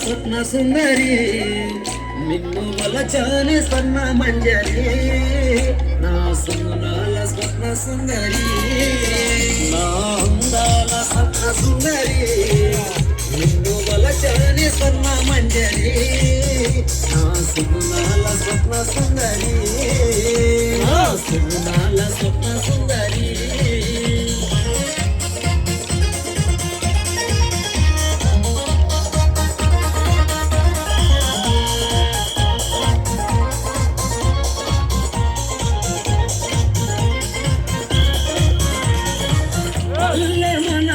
స్వప్న సుందరి నిన్ను వలచాని స్వర్ణ మంజరి నా సుందరాల స్వప్న సుందరి నా అందాల స్వప్న సుందరి నిన్ను వలచాని స్వర్ణ మంజరి నా సుందరాల స్వప్న సుందరి నా సుందరాల స్వప్న సుందరి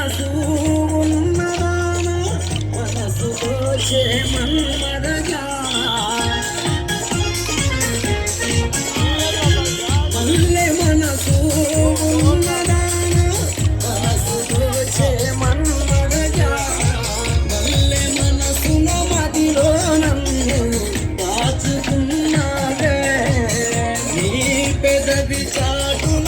మనసు ఉన్నదాన మనసు దోషే మన్మదగా మల్లె మనసు ఉన్నదాన మనసు దోషే మన్మదగా మల్లె మనసున మదిలో నన్ను దాచుకున్నావే నీ పెదవి చాటున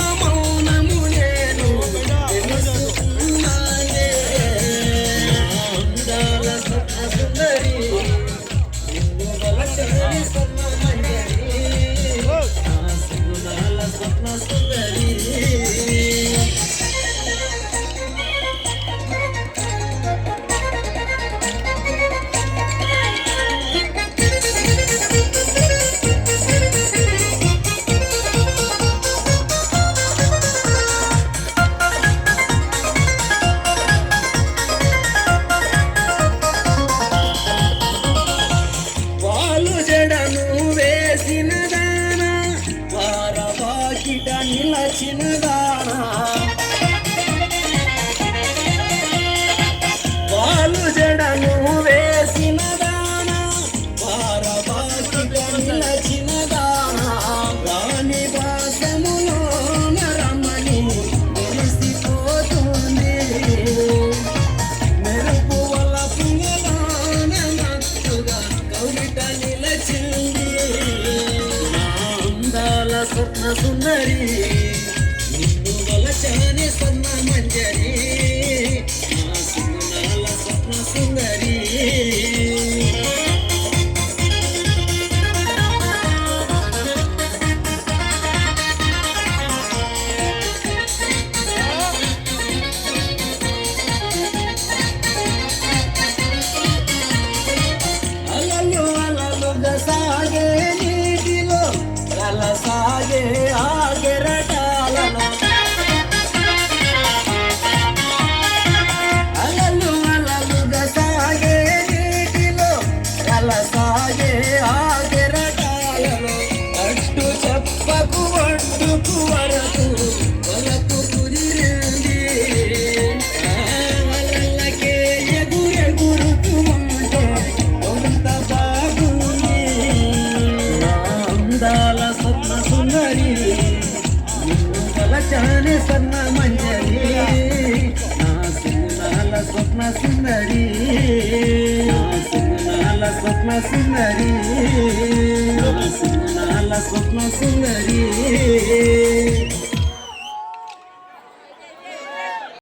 నిలచిన దానా వాలు జడను వేసిన దానా వారవాకిట నిలచిన దానా రాణి వాసములో రమణి మురిసిపోతుంది మెరుపు వల్ల పుంగలాన నట్టుగా కవిట నిలచింది నా అందాల స్వప్న సుందరి నిన్ను వలచాని స్వర్ణ మంజరి నా సుందరాల స్వప్న సుందరి అలలు అలలుగా సాగే నీటిలో సాగే ఆగరటాలలో అలలు అలలుగా సాగే నీటిలో సాగే ఆగరటాలలో అట్టు చెప్పకు ఒడ్డుకు వరకు వలకు కుదిరింది వలలకే ఎగురెగురుతూ ఉంటే కొంత బాగుంది నా అందాల స్వప్న సుందరి నిన్ను వలచాని స్వర్ణ మంజరి నా సుందరాల స్వప్న సుందరి నా సుందరాల స్వప్న సుందరి నా సుందరాల స్వప్న సుందరి